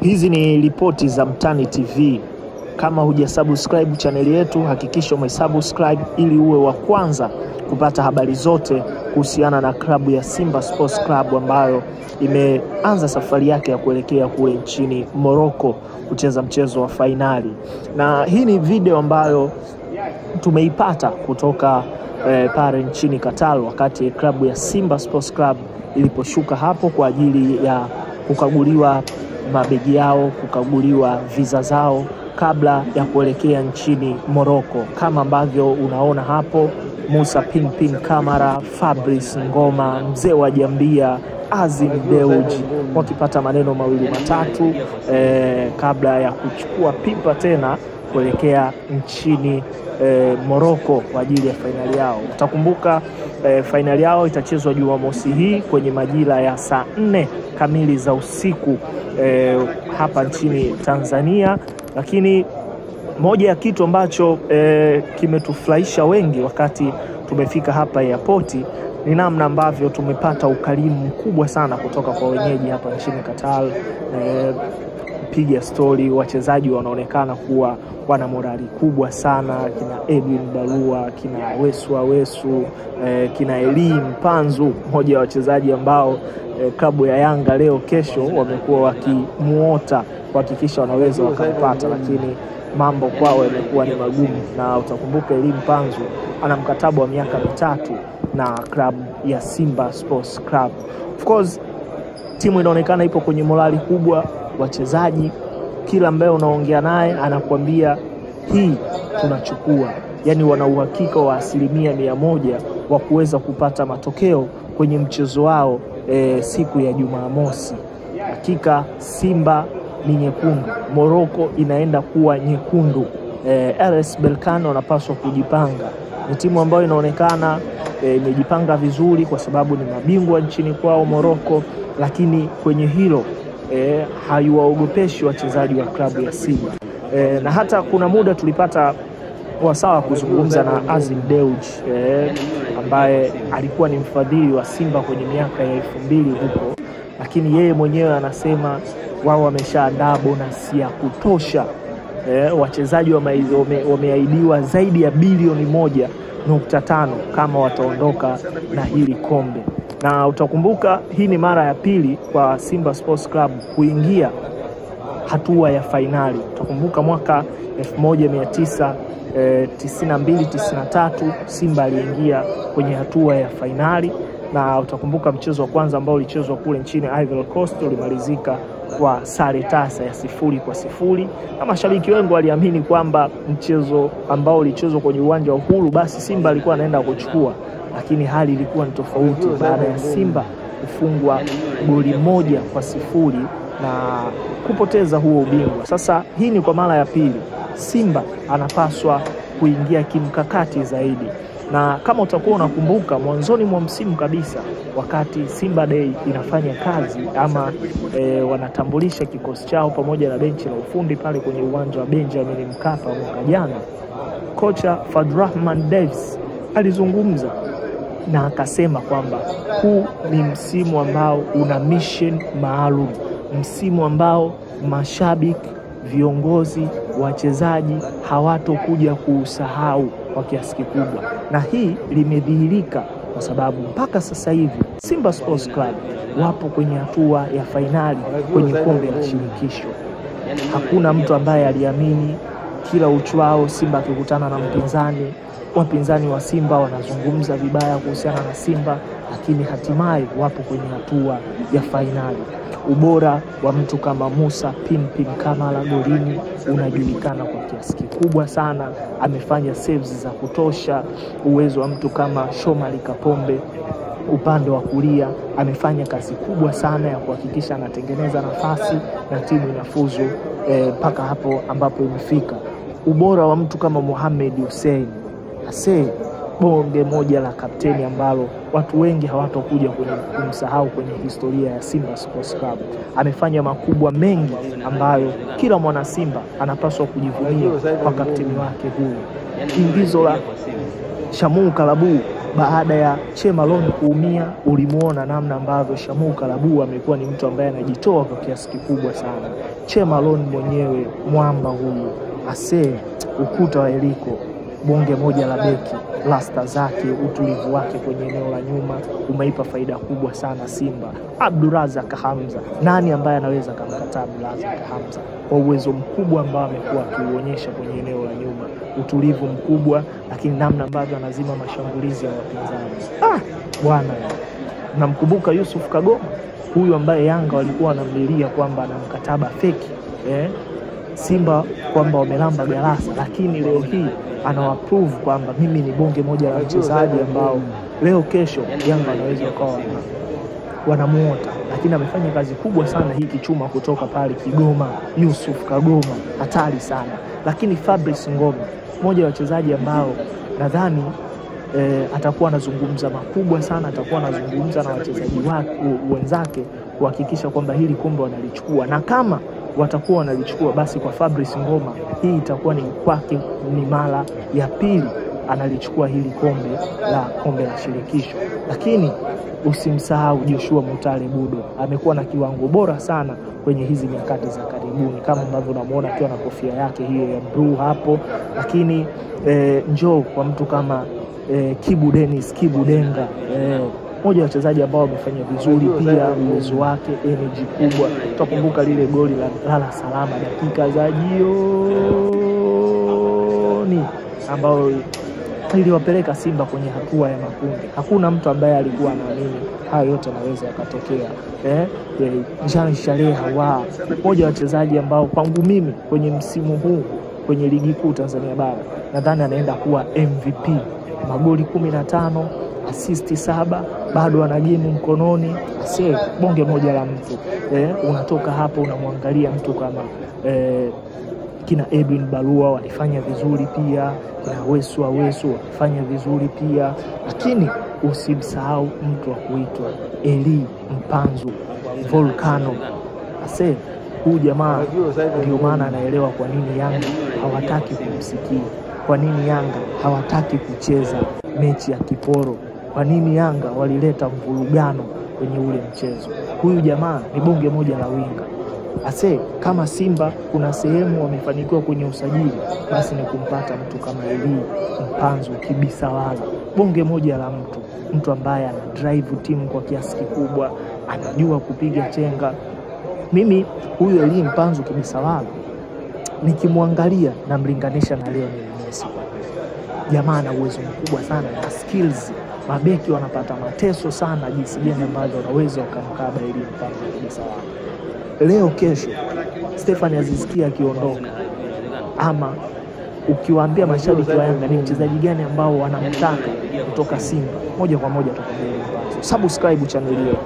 Hizi ni ripoti za Mtani TV. Kama hujasubscribe channel yetu, hakikisha umesubscribe ili uwe wa kwanza kupata habari zote kuhusiana na klabu ya Simba Sports Club ambayo imeanza safari yake ya kuelekea kule nchini Morocco kucheza mchezo wa fainali. Na hii ni video ambayo tumeipata kutoka pale nchini Qatar wakati klabu ya Simba Sports Club iliposhuka hapo kwa ajili ya kukaguliwa mabegi yao, kukaguliwa visa zao kabla ya kuelekea nchini Morocco. Kama ambavyo unaona hapo, Musa Pinpin Kamara, Fabrice Ngoma, mzee wa Jambia, Azim Dewji wakipata maneno mawili matatu kabla ya kuchukua pipa tena kuelekea nchini Morocco kwa ajili ya fainali yao. Utakumbuka fainali yao itachezwa Jumamosi hii kwenye majira ya saa 4 kamili za usiku hapa nchini Tanzania. Lakini moja ya kitu ambacho kimetufurahisha wengi wakati tumefika hapa airport ni namna ambavyo tumepata ukarimu mkubwa sana kutoka kwa wenyeji hapa nchini Qatar. Piga story, wachezaji wanaonekana kuwa wana morali kubwa sana, kina Edwin Barua, kina Wesu, kina Elim Panzu, mmoja wa wachezaji ambao klabu ya Yanga leo kesho wamekuwa wakimuota kuhakikisha wanaweza wakampata, lakini mambo kwao yamekuwa ni magumu. Na utakumbuka Elim Panzu ana mkataba wa miaka 3 na klabu ya Simba Sports Club. Of course timu inaonekana ipo kwenye morali kubwa. Wachezaji kila ambaye unaongea naye anakuambia hii tunachukua, yani wana uhakika wa 100% wa kuweza kupata matokeo kwenye mchezo wao siku ya Jumamosi. Hakika Simba ni nyekundu, Morocco inaenda kuwa nyekundu. RS Berkane wanapaswa kujipanga. Ni timu ambayo inaonekana imejipanga vizuri kwa sababu ni mabingwa nchini kwao Morocco, lakini kwenye hilo haiwaogopeshi wachezaji wa klabu ya Simba. Na hata kuna muda tulipata wasawa kuzungumza na Azim Dewji ambaye alikuwa ni mfadhili wa Simba kwenye miaka ya 2000 huko, lakini yeye mwenyewe anasema wao wameshaandaa bonus ya kutosha. Wachezaji wameahidiwa zaidi ya bilioni 1.5 kama wataondoka na hili kombe. Na utakumbuka hii ni mara ya pili kwa Simba Sports Club kuingia hatua ya fainali. Utakumbuka mwaka 1992-93 Simba aliingia kwenye hatua ya fainali, na utakumbuka mchezo wa kwanza ambao ulichezwa kule nchini Ivory Coast ulimalizika kwa sare tasa ya 0-0, na mashabiki wengi waliamini kwamba mchezo ambao ulichezwa kwenye uwanja wa Uhuru basi Simba alikuwa anaenda kuchukua, lakini hali ilikuwa ni tofauti baada ya Simba kufungwa goli 1-0 na kupoteza huo ubingwa. Sasa hii ni kwa mara ya pili. Simba anapaswa kuingia kimkakati zaidi. Na kama utakuwa unakumbuka mwanzoni mwa msimu kabisa wakati Simba Day inafanya kazi ama wanatambulisha kikosi chao pamoja na benchi la ufundi pale kwenye uwanja wa Benjamin Mkapa mwaka jana, kocha Fadrahman Davis alizungumza na akasema kwamba huu ni msimu ambao una mission maalum, msimu ambao mashabiki, viongozi, wachezaji hawatokuja kuusahau kwa kiasi kikubwa. Na hii limedhihirika kwa sababu mpaka sasa hivi Simba Sports Club wapo kwenye hatua ya fainali kwenye kombe la shirikisho. Hakuna mtu ambaye aliamini kila uchwao Simba akikutana na mpinzani, wapinzani wa Simba wanazungumza vibaya kuhusiana na Simba, lakini hatimaye wapo kwenye hatua ya fainali. Ubora wa mtu kama Musa Pinpin Kamara golini unajulikana kwa kiasi kikubwa sana, amefanya saves za kutosha. Uwezo wa mtu kama Shomari Kapombe upande wa kulia amefanya kazi kubwa sana ya kuhakikisha anatengeneza nafasi na timu inafuzu mpaka hapo ambapo imefika. Ubora wa mtu kama Mohamed Hussein bonge moja la kapteni ambalo watu wengi hawatakuja kumsahau kwenye historia ya Simba Sports Club. Amefanya makubwa mengi ambayo kila mwana Simba anapaswa kujivunia kwa kapteni wake huyu. Ingizo la Shamu Kalabu baada ya Che Malone kuumia, ulimuona namna ambavyo Shamu Karabou amekuwa ni mtu ambaye anajitoa kwa kiasi kikubwa sana. Che Malone mwenyewe mwamba huyu, ukuta wa Eliko, bonge moja la beki, rasta zake, utulivu wake kwenye eneo la nyuma umeipa faida kubwa sana Simba. Abdurazak Hamza, nani ambaye anaweza kumkataa Abdurazak Hamza kwa uwezo mkubwa ambao amekuwa akiuonyesha kwenye eneo la nyuma, utulivu mkubwa, lakini namna ambavyo anazima mashambulizi ya wapinzani. Bwana, namkumbuka Yusuf Kagoma, huyu ambaye Yanga walikuwa wanamlilia kwamba ana mkataba feki Simba, kwamba wamelamba galasa, lakini leo hii anawaprove kwamba mimi ni bonge moja la mchezaji ambao leo kesho Yanga wanaweza kuwa wanamuota. Lakini amefanya kazi kubwa sana hii kichuma kutoka pale Kigoma. Yusuf Kagoma hatari sana. Lakini Fabrice Ngoma, mmoja wa wachezaji ambao nadhani atakuwa anazungumza makubwa sana, atakuwa anazungumza na wachezaji wake wenzake kuhakikisha kwamba hili kombe wanalichukua, na kama watakuwa wanalichukua basi kwa Fabrice Ngoma hii itakuwa ni kwake ni mara ya pili analichukua hili kombe la shirikisho. Lakini usimsahau Joshua Mutale Budo, amekuwa na kiwango bora sana kwenye hizi nyakati za karibuni, kama ambavyo unamuona akiwa na kofia yake hiyo ya blue hapo. Lakini njoo kwa mtu kama Kibu Dennis, Kibu Denga, mmoja wa wachezaji ambao wamefanya vizuri pia, uwezo wake, energy kubwa. Tutakumbuka lile goli la lala salama dakika za jioni ambao iliwapeleka Simba kwenye hatua ya makundi. Hakuna mtu ambaye alikuwa anaamini hayo yote yanaweza yakatokea. Jean Charles Ahoua, mmoja wa wachezaji ambao kwangu mimi kwenye msimu huu kwenye ligi kuu Tanzania bara nadhani anaenda kuwa MVP. Magoli 15, assist 7, bado ana game mkononi. Bonge moja la mtu. Unatoka hapo unamwangalia mtu kama kina Edwin Barua walifanya vizuri pia, kina Wesu walifanya vizuri pia, lakini usimsahau mtu wa kuitwa Eli Mpanzu Volcano. Huyu jamaa ndio maana anaelewa kwa nini Yanga hawataki kumsikia, kwa nini Yanga hawataki kucheza mechi ya kiporo, kwa nini Yanga walileta mvurugano kwenye ule mchezo. Huyu jamaa ni bonge moja la winga. Kama Simba kuna sehemu wamefanikiwa kwenye usajili, basi ni kumpata mtu kama Eli Mpanzu Kibisawala, bonge moja la mtu ambaye ana drive timu kwa kiasi kikubwa, anajua kupiga chenga. Mimi huyu Eli Mpanzu Kibisawala nikimwangalia na mlinganisha na Lionel Messi. Jamaa ana uwezo mkubwa sana na skills. Mabeki wanapata mateso sana jinsi gani ambavyo wanaweza wakamkaba Eli Mpanzu Kibisawala. Leo kesho Stefan Aziz Ki akiondoka, ama ukiwaambia mashabiki wa Yanga ni mchezaji gani ambao wanamtaka kutoka Simba, moja kwa moja tutakwambia Eli Mpanzu. Subscribe channel yetu.